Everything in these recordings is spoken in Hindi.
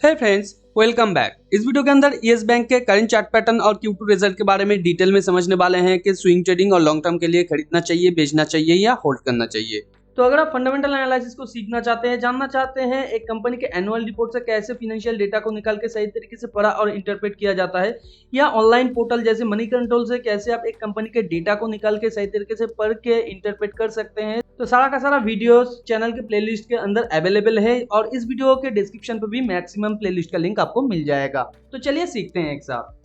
हे फ्रेंड्स, वेलकम बैक। इस वीडियो के अंदर येस बैंक के करंट चार्ट पैटर्न और Q2 रिजल्ट के बारे में डिटेल में समझने वाले हैं कि स्विंग ट्रेडिंग और लॉन्ग टर्म के लिए खरीदना चाहिए, बेचना चाहिए या होल्ड करना चाहिए। तो अगर आप फंडामेंटल एनालिसिस को सीखना चाहते हैं, जानना चाहते हैं एक कंपनी के एनुअल रिपोर्ट से कैसे फाइनेंशियल डेटा को निकाल के सही तरीके से पढ़ा और इंटरप्रेट किया जाता है, या ऑनलाइन पोर्टल जैसे मनी कंट्रोल से कैसे आप एक कंपनी के डेटा को निकाल के सही तरीके से पढ़ के इंटरप्रेट कर सकते हैं, तो सारा का सारा वीडियोस चैनल के प्लेलिस्ट के अंदर अवेलेबल है और इस वीडियो के डिस्क्रिप्शन पर भी मैक्सिमम प्लेलिस्ट का लिंक आपको मिल जाएगा। तो चलिए सीखते हैं एक साथ।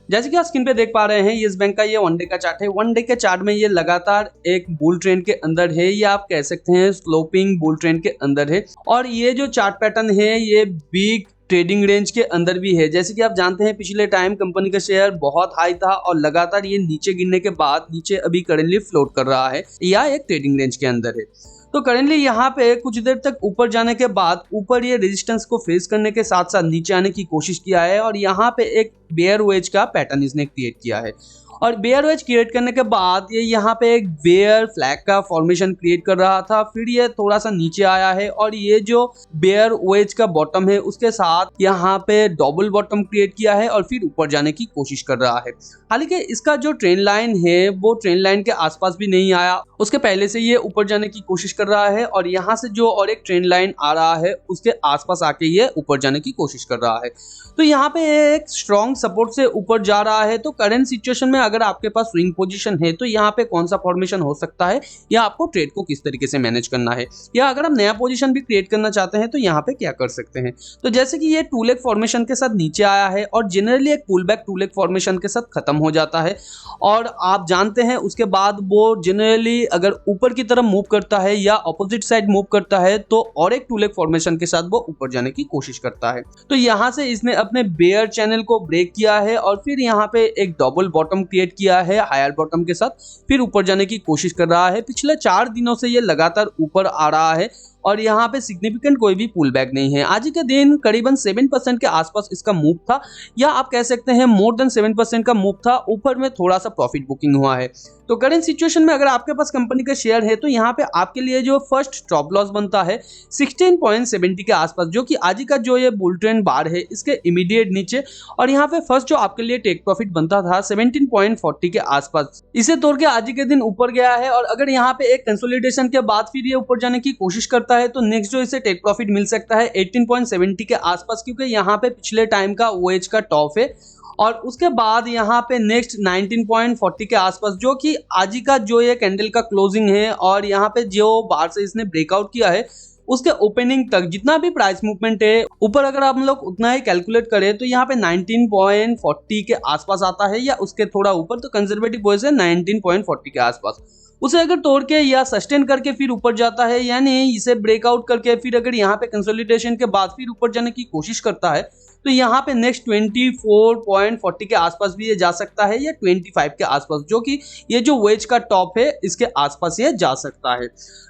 जैसे कि आप स्क्रीन पे देख पा रहे हैं, येस बैंक का ये वन डे का चार्ट है। वन डे के चार्ट में ये लगातार एक बुल ट्रेंड के अंदर है, या आप कह सकते हैं स्लोपिंग बुल ट्रेंड के अंदर है। और ये जो चार्ट पैटर्न है ये बिग ट्रेडिंग रेंज के अंदर भी है। जैसे कि आप जानते हैं पिछले टाइम कंपनी का शेयर बहुत हाई था और लगातार ये नीचे गिरने के बाद नीचे अभी करेंटली फ्लोट कर रहा है, या एक ट्रेडिंग रेंज के अंदर है। तो करेंटली यहाँ पे कुछ देर तक ऊपर जाने के बाद ऊपर ये रेजिस्टेंस को फेस करने के साथ साथ नीचे आने की कोशिश किया है और यहाँ पे एक बेयर वेज का पैटर्न इसने क्रिएट किया है। और बेयर वेज क्रिएट करने के बाद ये यहाँ पे एक बेयर फ्लैग का फॉर्मेशन क्रिएट कर रहा था, फिर ये थोड़ा सा नीचे आया है और ये जो बेयर वेज का बॉटम है उसके साथ यहाँ पे डबल बॉटम क्रिएट किया है और फिर ऊपर जाने की कोशिश कर रहा है। हालांकि इसका जो ट्रेंड लाइन है वो ट्रेंड लाइन के आसपास भी नहीं आया, उसके पहले से ये ऊपर जाने की कोशिश कर रहा है और यहाँ से जो और एक ट्रेंड लाइन आ रहा है उसके आसपास आके ये ऊपर जाने की कोशिश कर रहा है। तो यहाँ पे एक स्ट्रॉन्ग सपोर्ट से ऊपर जा रहा है। तो करंट सिचुएशन में अगर आपके पास स्विंग पोजीशन है तो यहाँ पे कौन सा फॉर्मेशन हो सकता है, या आपको ट्रेड को किस तरीके से मैनेज करना है, या अगर आप नया पोजीशन भी क्रिएट करना चाहते हैं तो यहाँ पे क्या कर सकते हैं। तो जैसे कि ये टू लेग फॉर्मेशन के साथ नीचे आया है और जनरली एक pull back two leg formation के साथ खत्म हो जाता है और आप जानते हैं उसके बाद वो जनरली अगर ऊपर की तरफ मूव करता है या ऑपोजिट साइड मूव करता है तो और एक टू लेग फॉर्मेशन के साथ वो ऊपर जाने की कोशिश करता है। तो यहाँ से इसने अपने बेयर चैनल को ब्रेक किया है और फिर यहाँ पे एक डबल बॉटम क्रिएट किया है हायर बॉटम के साथ, फिर ऊपर जाने की कोशिश कर रहा है। पिछले 4 दिनों से ये लगातार ऊपर आ रहा है और यहाँ पे सिग्निफिकेंट कोई भी पुल बैक नहीं है। आज के दिन करीबन 7% के आसपास इसका मूव था, या आप कह सकते हैं मोर देन 7% का मूव था। ऊपर में थोड़ा सा प्रॉफिट बुकिंग हुआ है। तो करंट सिचुएशन में अगर आपके पास कंपनी का शेयर है तो यहाँ पे आपके लिए जो फर्स्ट स्टॉप लॉस बनता है 16.70 के आसपास, जो कि आज का जो ये बुल ट्रेंड बार है इसके इमीडिएट नीचे। और यहाँ पे फर्स्ट जो आपके लिए टेक प्रॉफिट बनता था 17.40 के आसपास, इसे तोड़ के आज के दिन ऊपर गया है। और अगर यहाँ पे एक कंसोलिडेशन के बाद फिर ये ऊपर जाने की कोशिश करता है तो नेक्स्ट जो इसे टेक प्रॉफिट मिल सकता है 18.70 के आसपास, क्योंकि यहाँ पे पिछले टाइम का वेज का टॉप है। और उसके बाद यहाँ पे नेक्स्ट 19.40 के आसपास, जो कि आज का जो ये कैंडल का क्लोजिंग है और यहाँ पे जो बार से इसने ब्रेकआउट किया है उसके ओपनिंग तक जितना भी प्राइस मूवमेंट है ऊपर अगर आप लोग उतना ही कैलकुलेट करें तो यहाँ पे 19.40 के आसपास आता है, या उसके थोड़ा ऊपर। तो कंजर्वेटिव वॉइस है 19.40 के आसपास। उसे अगर तोड़ के या सस्टेन करके फिर ऊपर जाता है, यानी इसे ब्रेकआउट करके फिर अगर यहाँ पे कंसोलिडेशन के बाद फिर ऊपर जाने की कोशिश करता है तो यहाँ पे नेक्स्ट 24.40 के आसपास भी ये जा सकता है, या 25 के आसपास, जो कि ये जो वेज का टॉप है इसके आसपास ये जा सकता है।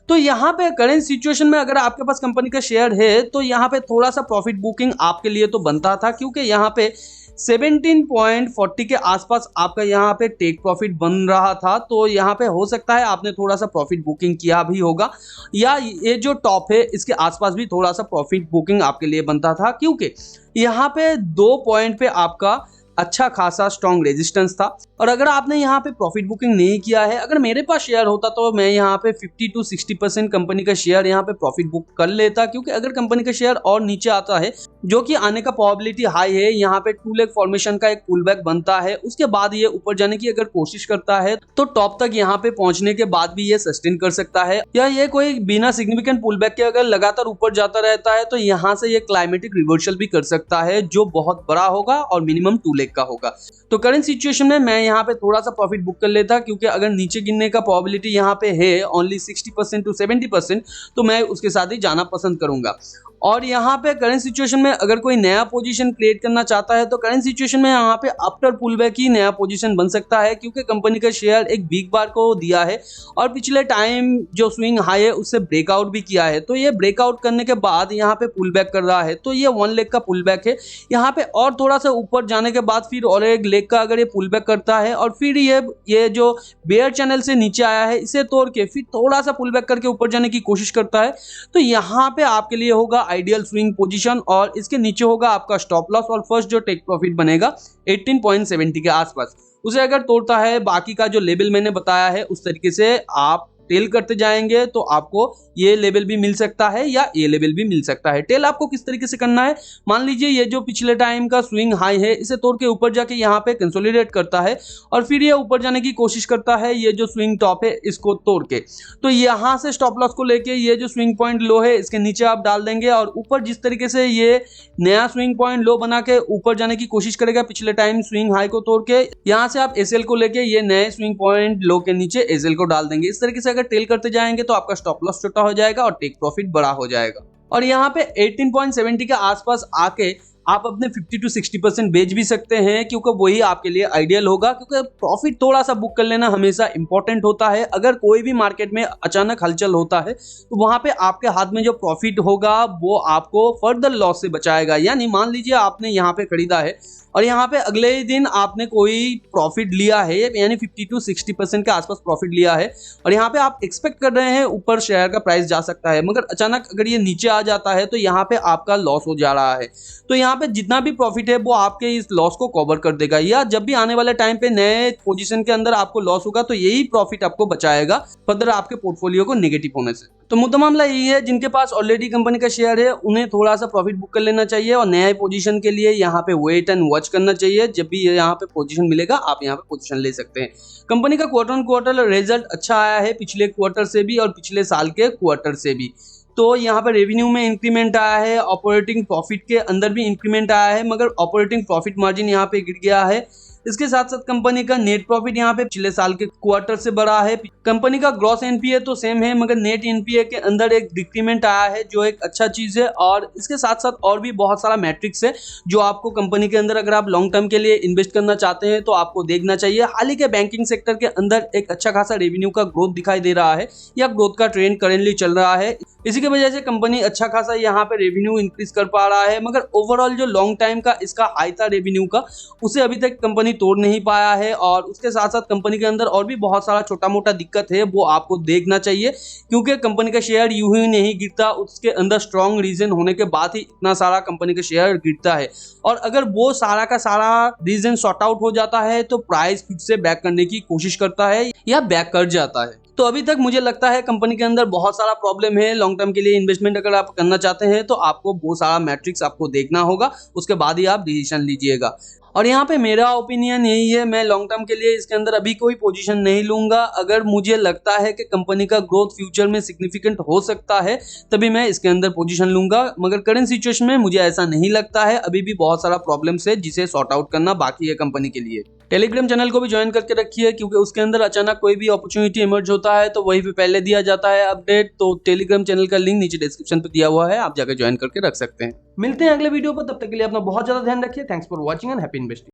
तो यहाँ पे करंट सिचुएशन में अगर आपके पास कंपनी का शेयर है तो यहाँ पे थोड़ा सा प्रॉफिट बुकिंग आपके लिए तो बनता था, क्योंकि यहाँ पे 17.40 के आसपास आपका यहाँ पे टेक प्रॉफिट बन रहा था। तो यहाँ पे हो सकता है आपने थोड़ा सा प्रॉफिट बुकिंग किया भी होगा, या ये जो टॉप है इसके आसपास भी थोड़ा सा प्रॉफिट बुकिंग आपके लिए बनता था, क्योंकि यहाँ पे 2 पॉइंट पे आपका अच्छा खासा स्ट्रॉन्ग रेजिस्टेंस था। और अगर आपने यहाँ पे प्रॉफिट बुकिंग नहीं किया है, अगर मेरे पास शेयर होता तो मैं यहाँ पे 50 to 60% कंपनी का शेयर यहाँ पे प्रॉफिट बुक कर लेता, क्योंकि अगर कंपनी का शेयर और नीचे आता है, जो कि आने का प्रोबेबिलिटी हाई है, यहाँ पे टू लेग फॉर्मेशन का एक पुल बैक बनता है, उसके बाद ये ऊपर जाने की अगर कोशिश करता है तो टॉप तक यहाँ पे पहुंचने के बाद भी ये सस्टेन कर सकता है, या ये कोई बिना सिग्निफिकेंट पुल बैक के अगर लगातार ऊपर जाता रहता है तो यहाँ से ये क्लाइमेटिक रिवर्सल भी कर सकता है, जो बहुत बड़ा होगा और मिनिमम 2 लेग का होगा। तो करंट सिचुएशन में मैं यहाँ पे थोड़ा सा प्रॉफिट बुक कर लेता, क्योंकि अगर नीचे गिरने का प्रोबेबिलिटी यहाँ पे है ओनली 60% to 70%, तो मैं उसके साथ ही जाना पसंद करूंगा। और यहाँ पे करंट सिचुएशन में अगर कोई नया पोजीशन क्रिएट करना चाहता है तो करंट सिचुएशन में यहाँ पे आफ्टर पुल बैक ही नया पोजीशन बन सकता है, क्योंकि कंपनी का शेयर एक वीक बार को दिया है और पिछले टाइम जो स्विंग हाई है उससे ब्रेकआउट भी किया है। तो ये ब्रेकआउट करने के बाद यहाँ पे पुल बैक कर रहा है, तो ये 1 लेग का पुल बैक है। यहाँ पे और थोड़ा सा ऊपर जाने के बाद फिर और एक लेग का अगर ये पुल बैक करता है और फिर ये जो बेयर चैनल से नीचे आया है इसे तोड़ के फिर थोड़ा सा पुल बैक करके ऊपर जाने की कोशिश करता है, तो यहाँ पे आपके लिए होगा आइडियल स्विंग पोजीशन और इसके नीचे होगा आपका स्टॉप लॉस और फर्स्ट जो टेक प्रॉफिट बनेगा 18.70 के आसपास। उसे अगर तोड़ता है बाकी का जो लेवल मैंने बताया है उस तरीके से आप टेल करते जाएंगे तो आपको ये लेवल भी मिल सकता है या ये लेवल भी मिल सकता है। टेल आपको किस तरीके से करना है, मान लीजिए ये जो पिछले टाइम का स्विंग हाई है इसे तोड़ के ऊपर जाके यहाँ पे कंसोलिडेट करता है और फिर ये ऊपर जाने की कोशिश करता है ये जो स्विंग टॉप है इसको तोड़ के, तो यहाँ से स्टॉप लॉस को लेके ये जो स्विंग पॉइंट लो है इसके नीचे आप डाल देंगे और ऊपर जिस तरीके से ये नया स्विंग पॉइंट लो बना के ऊपर जाने की कोशिश करेगा पिछले टाइम स्विंग हाई को तोड़ के, यहाँ से आप एसएल को लेके ये नए स्विंग पॉइंट लो के नीचे एसएल को डाल देंगे। इस तरीके से अगर टेल करते जाएंगे तो आपका स्टॉप लॉस छोटा हो जाएगा और टेक प्रॉफिट बड़ा हो जाएगा। और यहाँ पे 18.70 के आसपास आके आप अपने 50 to 60% बेच भी सकते हैं क्योंकि वही आपके लिए आइडियल होगा, क्योंकि प्रॉफिट थोड़ा सा बुक कर लेना हमेशा इंपॉर्टेंट होता है। अगर कोई भी मार्केट में अचानक हलचल होता है तो वहां पे आपके हाथ में जो प्रॉफिट होगा वो आपको फर्दर लॉस से बचाएगा। यानी मान लीजिए आपने यहाँ पे खरीदा है और यहाँ पे अगले ही दिन आपने कोई प्रॉफिट लिया है, यानी 50 to 60% के आसपास प्रॉफिट लिया है और यहाँ पे आप एक्सपेक्ट कर रहे हैं ऊपर शेयर का प्राइस जा सकता है, मगर अचानक अगर ये नीचे आ जाता है तो यहाँ पे आपका लॉस हो जा रहा है। तो यहाँ पे जितना भी प्रॉफिट है वो आपके इस लॉस को कवर कर देगा, या जब भी आने वाले टाइम पे नए पोजीशन के अंदर आपको लॉस होगा तो यही प्रॉफिट आपको बचाएगा फर्दर आपके पोर्टफोलियो को नेगेटिव होने से। तो मुद्दा मामला यही है, जिनके पास ऑलरेडी कंपनी का शेयर है उन्हें थोड़ा सा प्रॉफिट बुक कर लेना चाहिए और नए पोजीशन के लिए यहाँ पे वेट एंड वॉच करना चाहिए। जब भी यहाँ पे पोजीशन मिलेगा आप यहाँ पे पोजीशन ले सकते हैं। कंपनी का क्वार्टर ऑन क्वार्टर रिजल्ट अच्छा आया है, पिछले क्वार्टर से भी और पिछले साल के क्वार्टर से भी। तो यहाँ पर रेवेन्यू में इंक्रीमेंट आया है, ऑपरेटिंग प्रॉफिट के अंदर भी इंक्रीमेंट आया है, मगर ऑपरेटिंग प्रॉफिट मार्जिन यहाँ पे गिर गया है। इसके साथ साथ कंपनी का नेट प्रॉफिट यहाँ पे पिछले साल के क्वार्टर से बढ़ा है। कंपनी का ग्रॉस एनपीए तो सेम है मगर नेट एनपीए के अंदर एक डिक्रीमेंट आया है जो एक अच्छा चीज है। और इसके साथ साथ और भी बहुत सारा मैट्रिक्स है जो आपको कंपनी के अंदर अगर आप लॉन्ग टर्म के लिए इन्वेस्ट करना चाहते हैं तो आपको देखना चाहिए। हाल ही के बैंकिंग सेक्टर के अंदर एक अच्छा खासा रेवेन्यू का ग्रोथ दिखाई दे रहा है या ग्रोथ का ट्रेंड करेंटली चल रहा है, इसी की वजह से कंपनी अच्छा खासा यहाँ पे रेवेन्यू इंक्रीज कर पा रहा है। मगर ओवरऑल जो लॉन्ग टाइम का इसका हाई था रेवेन्यू का उसे अभी तक कंपनी तोड़ नहीं पाया है। और उसके साथ साथ कंपनी के अंदर और भी बहुत सारा छोटा मोटा दिक्कत है वो आपको देखना चाहिए, क्योंकि कंपनी का शेयर यूं ही नहीं गिरता, उसके अंदर स्ट्रॉन्ग रीजन होने के बाद ही इतना सारा कंपनी का शेयर गिरता है। और अगर वो सारा का सारा रीजन सॉर्ट आउट हो जाता है तो प्राइस फिर से बैक करने की कोशिश करता है या बैक कर जाता है। तो अभी तक मुझे लगता है कंपनी के अंदर बहुत सारा प्रॉब्लम है। लॉन्ग टर्म के लिए इन्वेस्टमेंट अगर आप करना चाहते हैं तो आपको बहुत सारा मैट्रिक्स आपको देखना होगा, उसके बाद ही आप डिसीजन लीजिएगा। और यहाँ पे मेरा ओपिनियन यही है, मैं लॉन्ग टर्म के लिए इसके अंदर अभी कोई पोजीशन नहीं लूंगा। अगर मुझे लगता है कि कंपनी का ग्रोथ फ्यूचर में सिग्निफिकेंट हो सकता है तभी मैं इसके अंदर पोजीशन लूंगा, मगर करंट सिचुएशन में मुझे ऐसा नहीं लगता है। अभी भी बहुत सारा प्रॉब्लम्स है जिसे सॉर्ट आउट करना बाकी है कंपनी के लिए। टेलीग्राम चैनल को भी ज्वाइन करके रखिए, क्योंकि उसके अंदर अचानक कोई भी अपॉर्चुनिटी इमर्ज होता है तो वहीं पे पहले दिया जाता है अपडेट। तो टेलीग्राम चैनल का लिंक नीचे डिस्क्रिप्शन पे दिया हुआ है, आप जाकर ज्वाइन करके रख सकते हैं। मिलते हैं अगले वीडियो पर, तब तक के लिए अपना बहुत ज्यादा ध्यान रखिए। Thanks for watching and happy investing.